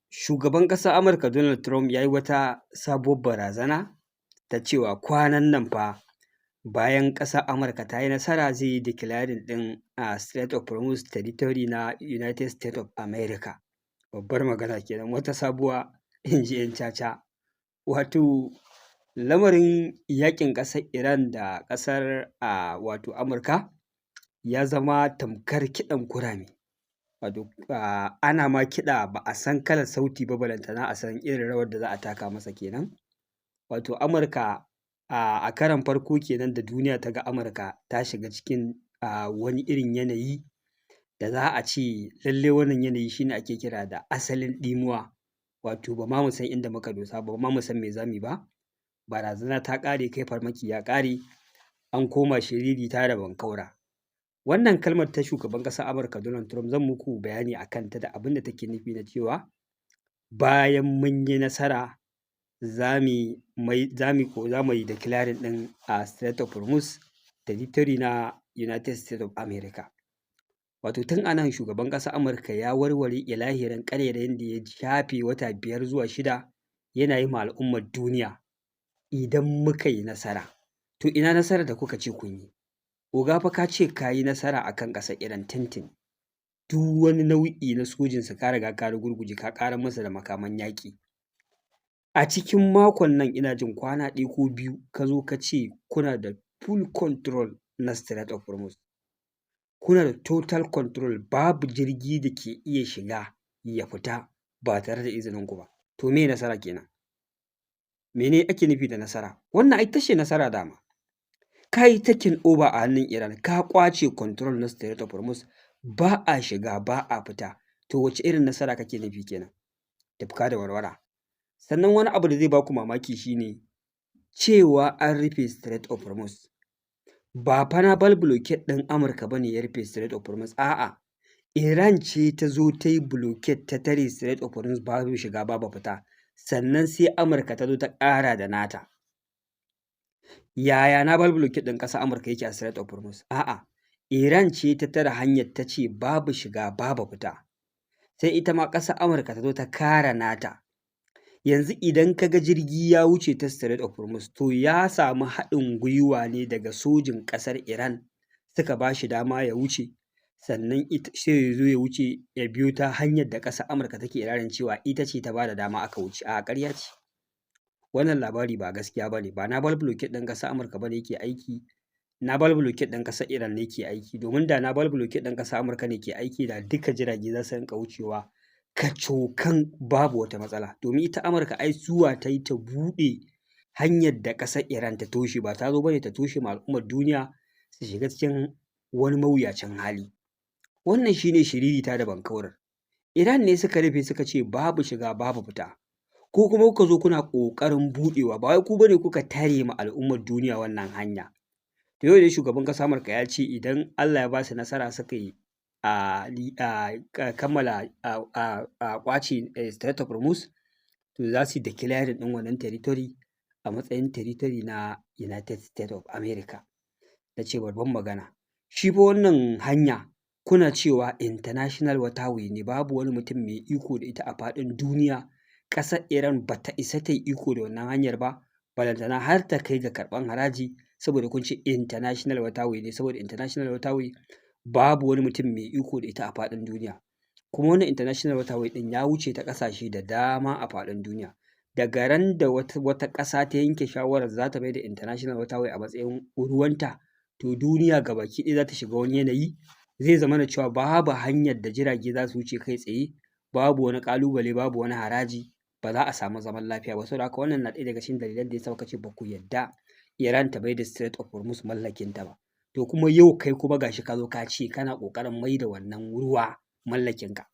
Shugaban ƙasar Amurka Donald Trump ya yi wata sabuwar barazana ta cewa kwanan nan fa bayan ƙasar Amurka ta yi nasara zai yi declaring ɗin Strait of Hormuz territory na United States of America. Babbar magana kenan, wata sabuwa in ji 'yan caca. Wato lamarin yaƙin ƙasar Iran da ƙasar wato Amurka ya zama tamkar kiɗan kurame. Wato ana ma kiɗa ba a san kalar sauti ba balantana a san irin rawar da za a taka masa kenan. Wato Amurka a karon farko kenan da duniya ta ga Amurka ta shiga cikin wani irin yanayi da za a ce lallai wannan yanayi shi ne ake kira da asalin ɗimuwa. Wato ba ma mu san inda muka dosa ba, ba ma mu san me za mu yi ba. Barazana ta ƙare, kai farmaki ya ƙare, an koma shiririta da bankaura. Wannan kalmar ta shugaban ƙasar Amurka Donald Trump zan muku bayani a kanta da abin da take nufi na cewa bayan mun yi nasara za mu yi declaring ɗin Strait of Hormuz territory na United States of America. Wato tun a nan shugaban ƙasar Amurka ya warware ilahirin ƙarairayin da ya shafe wata 5 zuwa 6 yana yi ma al'ummar duniya idan muka yi nasara. To ina nasarar da kuka ce kun yi? Oga fa ka ce ka yi nasara a kan ƙasar Iran tintin. Duk wani nau'i na sojinsu ka riga ka rugurguje, ka ƙarar masa da makaman yaƙi. A cikin makon nan ina jin kwana 1 ko 2 ka zo ka ce kuna da full control na Strait of Hormuz. Kuna da total control, babu jirgi da ke iya shiga ya fita ba tare da izininku ba. To me nasara kenan? Mene ake nufi da nasara? Wannan ai ita ce nasara dama. Ka yi taking over a hannun Iran, ka ƙwace control na Strait of Hormuz, ba a shiga ba a fita. To wace irin nasara kake nufi kenan? Tufka da warwara. Sannan wani abu da zai ba ku mamaki shi ne cewa an rufe Strait of Hormuz. Ba fa naval blockade ɗin Amurka ba ne ya rufe Strait of Hormuz, a'a Iran ce ta zo ta yi blockade ta tare Strait of Hormuz, babu shiga babu fita. Sannan sai Amurka ta zo ta ƙara da nata. Yaya naval blockade ɗin ƙasar Amurka yake a Strait of Hormuz? A'a, Iran ce ta tare hanyar ta ce babu shiga babu fita. Sai ita ma ƙasar Amurka ta zo ta kare nata. Yanzu idan ka ga jirgi ya wuce ta Strait of Hormuz, to ya samu haɗin gwiwa ne daga sojin ƙasar Iran suka ba shi dama ya wuce. Sannan sai ya zo ya wuce ya biyo ta hanyar da ƙasar Amurka take ikirarin cewa ita ce ta ba da dama aka wuce. A'a ƙarya ce. Wannan labari ba gaskiya ba ne, ba naval blockade ɗin ƙasar Amurka ba ne yake aiki, naval blockade ɗin ƙasar Iran ne ke aiki. Domin da naval blockade ɗin ƙasar Amurka ne ke aiki da duka jirage za su rinƙa wucewa kacokan babu wata matsala. Domin ita Amurka ai zuwa ta yi ta buɗe hanyar da ƙasar Iran ta toshe, ba ta zo ba ne ta toshe ma al'ummar duniya su shiga cikin wani mawuyacin hali. Wannan shi ne shiririta da bankaurar. Iran ne suka rufe suka ce babu shiga babu fita. Ko kuma kuka zo kuna ƙoƙarin buɗewa, ba wai ku bane kuka tare ma al'ummar duniya wannan hanya. To yau dai shugaban ƙasar Amurka ya ce idan Allah ya ba su nasara suka yi kammala ƙwace Strait of Hormuz, to za su yi declaring ɗin wannan territory a matsayin territory na United States of America. Ta ce babban magana. Shi fa wannan hanya kuna cewa international waterway ne, babu wani mutum mai iko da ita a faɗin duniya. Ƙasar Iran ba ta isa ta yi iko da wannan hanyar ba, balantana har ta kai ga karɓan haraji, saboda kun ce international waterway ne, saboda international waterway babu wani mutum mai iko da ita a faɗin duniya. Kuma wannan international waterway ɗin ya wuce ta ƙasashe da dama a faɗin duniya. Daga ran da wata ƙasa ta yanke shawarar za ta mai da international waterway a matsayin ruwanta, to duniya gabaki ɗaya za ta shiga wani yanayi. Zai zamana cewa babu hanyar da jirage za su wuce kai tsaye, babu wani ƙalubale, babu wani haraji, ba za a samu zaman lafiya ba. Saboda haka wannan na ɗaya daga cikin dalilan da ya sa muka ce ba ku yarda Iran ta mai da Strait of Hormuz mallakinta ba. To kuma yau kai kuma gashi ka zo ka ce kana ƙoƙarin mai da wannan ruwa mallakinka.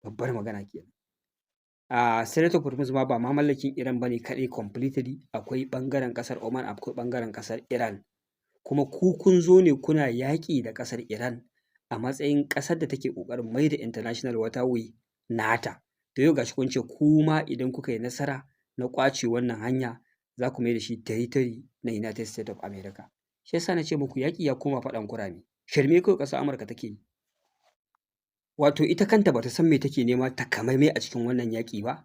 Babbar magana kenan. Strait of Hormuz ma ba ma mallakin Iran ba ne kaɗai completely, akwai ɓangaren ƙasar Oman, akwai ɓangaren ƙasar Iran. Kuma ku kun zo ne kuna yaƙi da ƙasar Iran a matsayin ƙasar da take ƙoƙarin mai da international waterway nata. To yau gashi kun ce ku ma idan kuka yi nasara na ƙwace wannan hanya za ku mai da shi territory na United States of America. Shi yasa na ce muku yaƙi ya koma faɗan kurame. Shirme kawai ƙasar Amurka take yi. Wato ita kanta ba ta san me take nema takamaimai a cikin wannan yaƙi ba,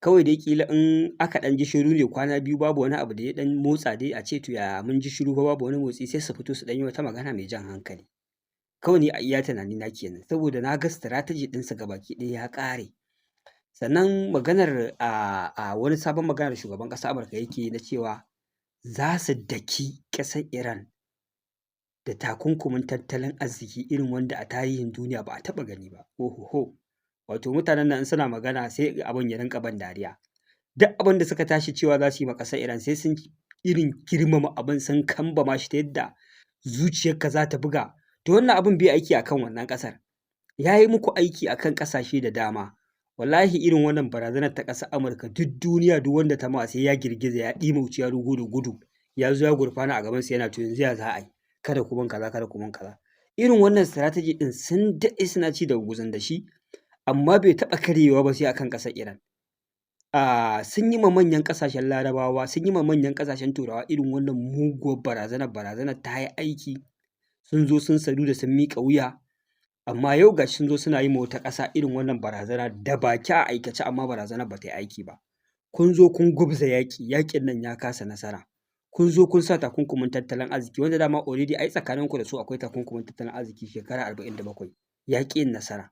kawai dai ƙila in aka ɗan ji shiru ne kwana biyu babu wani abu da ya ɗan motsa dai a ce to yaya mun ji shiru fa babu wani motsi sai su fito su ɗan yi wata magana mai jan hankali. Kawai ni a iya tunanina kenan, saboda na ga strategy ɗinsu gabaki ɗaya ya ƙare. Sannan maganar wani sabon magana da shugaban ƙasar Amurka yake yi na cewa za su daki ƙasar Iran da takunkumin tattalin arziki irin wanda a tarihin duniya ba a taɓa gani ba. Ohoho! Wato mutanen nan in suna magana sai abin ya rinƙa ban dariya. Duk abin da suka tashi cewa za su yi ma ƙasar Iran sai sun irin girmama abin sun kambama shi ta yadda zuciyarka za ta buga. To wannan abin bai aiki a kan wannan ƙasar. Ya yi muku aiki a kan ƙasashe da dama. Wallahi irin wannan barazanar ta ƙasar Amurka duk duniya duk wanda ta ma sai ya girgiza ya ɗimauci ya rugo da gudu ya zo ya gurfana a gabansu yana to yanzu ya za a yi. Kada ku min kaza, kada ku min kaza. Irin wannan strategy ɗin sun daɗe suna ci da guzun da shi, amma bai taɓa karyewa ba sai a kan ƙasar Iran. Sun yi ma manyan ƙasashen Larabawa, sun yi ma manyan ƙasashen Turawa irin wannan muguwar barazanar ta yi aiki, sun zo sun sadu da sun miƙa wuya, amma yau ga sun zo suna yi ma wata ƙasa irin wannan barazana da baki a aikace amma barazanar ba ta yi aiki ba. Kun zo kun gwabza yaƙi, yaƙin nan ya kasa nasara. Kun zo kun sa takunkumin tattalin arziki wanda dama already ai tsakaninku da su akwai takunkumin tattalin arziki shekara 47 ya ƙi yin nasara.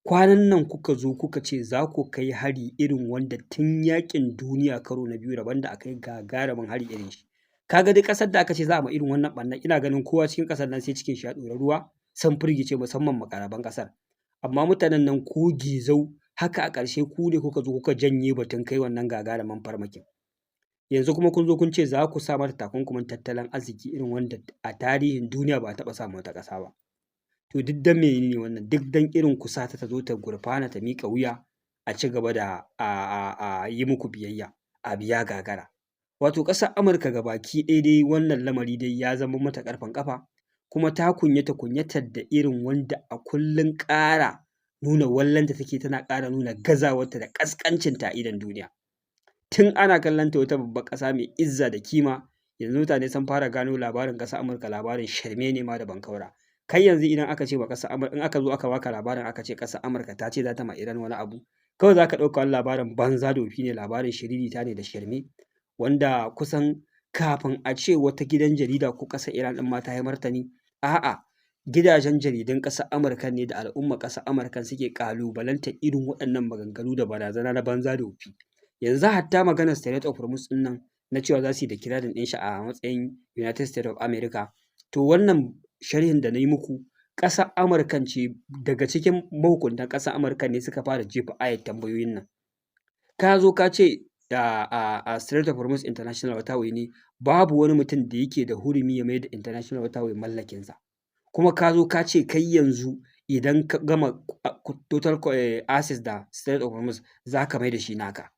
Kwanan nan kuka zo kuka ce za ku kai hari irin wanda tun yaƙin duniya karo na biyu rabon da aka yi gagarumin hari irin shi. Ka ga duk ƙasar da aka ce za a ma irin wannan ɓarnar ina ganin kowa cikin ƙasar nan sai cikin shi ya ɗori ruwa sun firgice musamman makaraban ƙasar. Amma mutanen nan ku gizau haka a ƙarshe ku ne kuka zo kuka janye batun kai wannan gagarumin farmakin. Yanzu kuma kun zo kun ce za ku sa mata takunkumin tattalin arziki irin wanda a tarihin duniya ba a taɓa sa ma wata ƙasa ba. To duk dan menene wannan? Duk dan irin ku sa ta zo ta gurfana ta miƙa wuya a ci gaba da yi muku biyayya, abu ya gagara. Wato ƙasar Amurka gabaki ɗaya dai wannan lamari dai ya zama mata ƙarfen ƙafa, kuma ta kunyatar da irin wanda a kullum ƙara nuna wallonta take tana ƙara nuna gazawarta da ƙasƙancinta a idon duniya. Tun ana kallon ta wata babbar ƙasa mai izza da kima, yanzu mutane sun fara gano labarin ƙasar Amurka labarin shirme ne ma da bankaura. Kai yanzu idan aka ce ma ƙasar Amurka in aka zo aka baka labarin aka ce ƙasar Amurka ta ce za ta ma Iran wani abu, kawai za ka ɗauka wani labarin banza da wofi ne, labarin shiririta ne da shirme, wanda kusan kafin a ce wata gidan jarida ko ƙasar Iran ɗin ma ta yi martani, a'a gidajen jaridun ƙasar Amurka ne da al'ummar ƙasar Amurka suke ƙalubalantar irin waɗannan maganganu da barazana na banza da wofi. Yanzu hatta maganar Strait of Hormuz ɗin nan na cewa za su yi declaring ɗin shi a matsayin United States of America, to wannan sharhin da na yi muku ƙasar Amurkan ce daga cikin mahukuntan ƙasar Amurka ne suka fara jefa ayar tambayoyin nan. Ka zo ka ce a Strait of Hormuz International Waterway ne babu wani mutum da yake da hurumi ya mai da International Waterway mallakinsa. Kuma ka zo ka ce kai yanzu idan ka gama total access da Strait of Hormuz za ka mai da shi naka.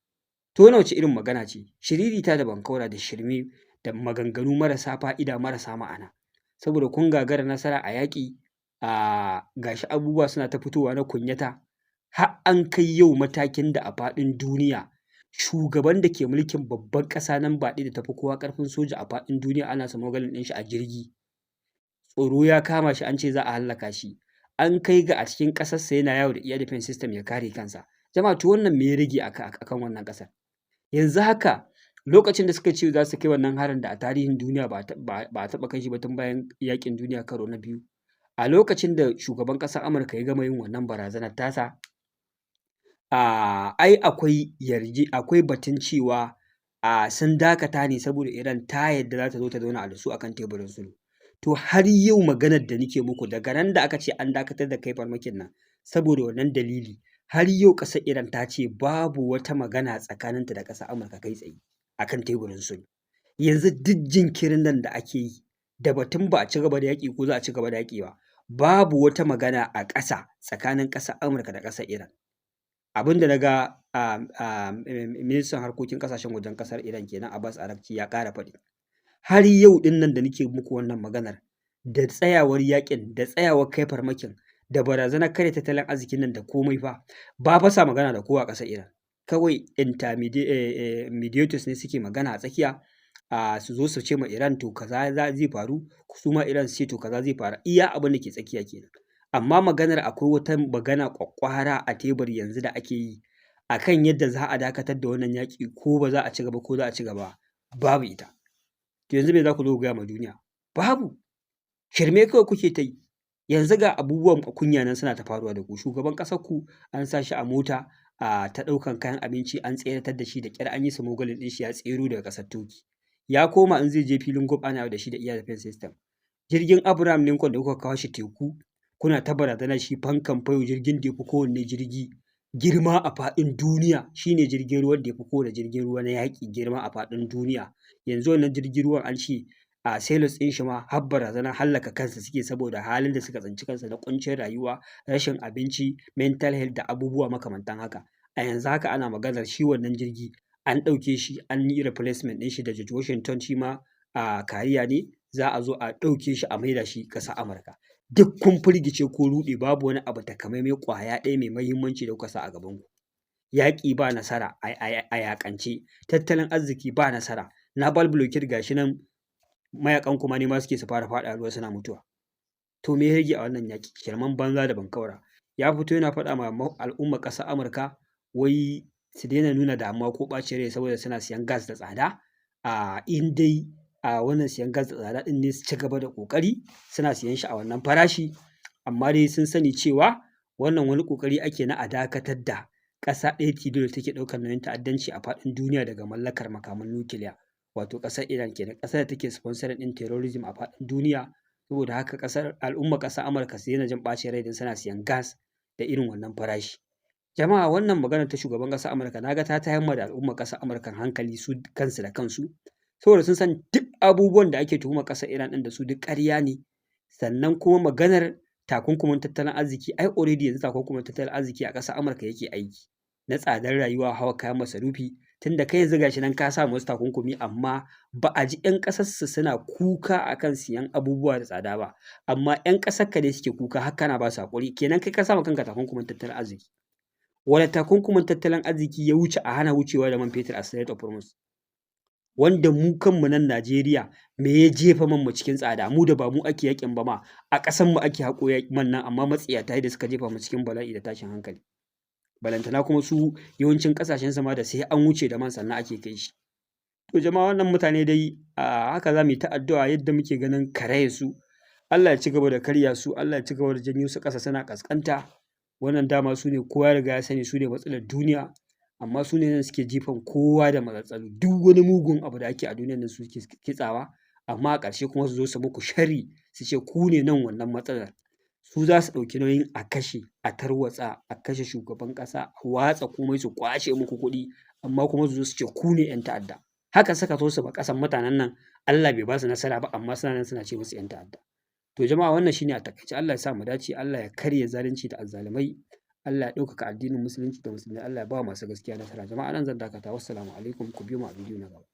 To wannan wace irin magana ce? Shiririta da bankaura da shirme da maganganu marasa fa'ida marasa ma'ana. Saboda kun gagara nasara a yaƙi, gashi abubuwa suna ta fitowa na kunyata, har an kai yau matakin da a faɗin duniya shugaban da ke mulkin babban ƙasa nan ba ɗaya da tafi kowa ƙarfin soja a faɗin duniya ana smuggling ɗin shi a jirgi. Tsoro ya kama shi an ce za a hallaka shi. An kai ga a cikin ƙasarsa yana yawo da air defense system ya kare kansa. Jama'a to wannan me ya rage akan wannan ƙasar? Yanzu haka lokacin da suka ce za su kai wannan harin da a tarihin duniya ba a taɓa kai shi ba tun bayan yaƙin duniya karo na biyu. A lokacin da shugaban ƙasar Amurka ya gama yin wannan barazanar tasa, ai akwai batun cewa sun dakata ne saboda Iran ta yadda za ta zo ta zauna da su akan teburin sulhu. To har yau maganar da nake muku daga nan da aka ce an dakatar da kai farmakin nan saboda wannan dalili, har yau ƙasar Iran ta ce babu wata magana tsakaninta da ƙasar Amurka kai tsaye akan teburin sulhu. Yanzu duk jinkirin nan da ake yi da batun ba a ci gaba da yaƙi ko za a ci gaba da yaƙi ba, babu wata magana a ƙasa tsakanin ƙasar Amurka da ƙasar Iran. Abin da na ga ministan harkokin ƙasashen wajen ƙasar Iran kenan Abbas Araghchi ya ƙara faɗi. Har yau ɗin nan da nake muku wannan maganar da tsayawar yaƙin da tsayawar kai farmakin da barazanar karya tattalin arzikin nan da komai fa ba fa sa magana da kowa a ƙasar Iran. Kawai mediators ne suke magana a tsakiya, su zo su ce ma Iran to kaza zai faru, su ma Iran su ce to kaza zai faru, iya abin da ke tsakiya kenan. amma maganar akwai wata magana ƙwaƙƙwara a tebur yanzu da ake yi a kan yadda za a dakatar da wannan yaƙi ko ba za a ci gaba ko za a ci gaba, babu ita. To yanzu me za ku zo ku gaya ma duniya? Babu, shirme kawai kuke ta yi. Yanzu ga abubuwan kunya nan suna ta faruwa da ku, shugaban ƙasarku an sa shi a mota ta ɗaukan kayan abinci an tseratar da shi da ƙyar an yi smuggling ɗin shi ya tsero daga ƙasar Turkey. Ya koma in zai je filin golf ana yawo da shi da air defense system. Jirgin Abraham Lincoln da kuka kawo shi teku kuna ta barazana shi fankan fayo jirgin da ya fi kowanne jirgi girma a faɗin duniya, shi ne jirgin ruwan da ya fi kowane jirgin ruwa na yaƙi girma a faɗin duniya. Yanzu wannan jirgin ruwan an ce sailors ɗin shi ma har barazanar hallaka kansa suke saboda halin da suka tsinci kansa na ƙuncin rayuwa, rashin abinci, mental health da abubuwa makamantan haka. A yanzu haka ana maganar shi wannan jirgi an ɗauke shi an yi replacement ɗin shi da George Washington shi ma kariya ne, za a zo a ɗauke shi a maida shi ƙasar Amurka. Duk kun firgice ko ruɗe babu wani abu takamaimai ƙwaya ɗaya mai muhimmanci da kuka sa a gabanku. Yaƙi ba nasara a yaƙance, tattalin arziki ba nasara, naval blockade ga shi nan mayaƙan kuma ne ma suke su fara faɗa ruwa suna mutuwa. To me ya rage a wannan yaƙi? Shirmen banza da bankaura. Ya fito yana faɗa ma al'ummar ƙasar Amurka wai su daina nuna damuwa ko ɓacin rai saboda suna siyan gas da tsada. In dai wannan siyan gas da tsada ɗin ne su ci gaba da ƙoƙari suna siyan shi a wannan farashi, amma dai sun sani cewa wannan wani ƙoƙari ake na a dakatar da ƙasa ɗaya tilo da take ɗaukar nauyin ta'addanci a faɗin duniya daga mallakar makaman nukiliya, wato ƙasar Iran kenan, ƙasar da take sponsoring ɗin terrorism a faɗin duniya. Saboda haka al'ummar ƙasar Amurka su daina jin ɓacin rai don suna siyan gas da irin wannan farashi. Jama'a wannan maganar ta shugaban ƙasar Amurka na ga ta tayar ma da al'ummar ƙasar Amurka hankali su kansu da kansu, saboda sun san duk abubuwan da ake tuhumar ƙasar Iran ɗin da su duk ƙarya ne. Sannan kuma maganar takunkumin tattalin arziki ai already yanzu takunkumin tattalin arziki a ƙasar Amurka yake aiki na tsadar rayuwa, hawa kayan masarufi, tunda kai yanzu gashi nan ka sa musu takunkumi amma ba a ji 'yan ƙasarsu suna kuka akan siyan abubuwa da tsada ba, amma 'yan ƙasarka ne suke kuka har kana ba su haƙuri, kenan kai ka sa ma kanka takunkumin tattalin arziki. Wane takunkumin tattalin arziki ya wuce a hana wucewa da man fetur a Strait of Hormuz? Wanda mu kanmu nan Najeriya me ya jefa man mu cikin tsada, mu da ba mu ake yaƙin ba ma a ƙasan mu ake haƙo man nan, amma matsiyata da suka jefa mu cikin bala'i da tashin hankali. Balantana kuma su yawancin ƙasashen su ma da sai an wuce da man sannan ake kai shi. To jama'a wannan mutane dai haka za mu yi ta addu'a yadda muke ganin karayar su, Allah ya ci gaba da karya su, Allah ya ci gaba da janyo su ƙasa suna ƙasƙanta. Wannan dama su ne kowa ya riga ya sani su ne matsalar duniya, amma su ne nan suke jifan kowa da matsaltsalu. Duk wani mugun abu da ake a duniyar nan su ke kitsawa, amma a ƙarshe kuma su zo su muku sharri su ce ku ne nan wannan matsalar. Su za su ɗauki nauyin a kashe, a tarwatsa, a kashe shugaban ƙasa, a watsa komai su ƙwashe muku kuɗi, amma kuma su zo su ce ku ne 'yan ta'adda. Haka suka so su ba ƙasar mutanen nan, Allah bai ba su nasara ba, amma suna nan suna ce musu 'yan ta'adda. To jama'a wannan shine a taƙaice, Allah ya sa mu dace, Allah ya karya zalunci da azzalumai, Allah ya ɗaukaka addinin musulunci da musulmai, Allah ya ba masu gaskiya nasara. Jama'a nan zan dakata, wassalamu alaikum, ku biyo mu a bidiyo na gaba.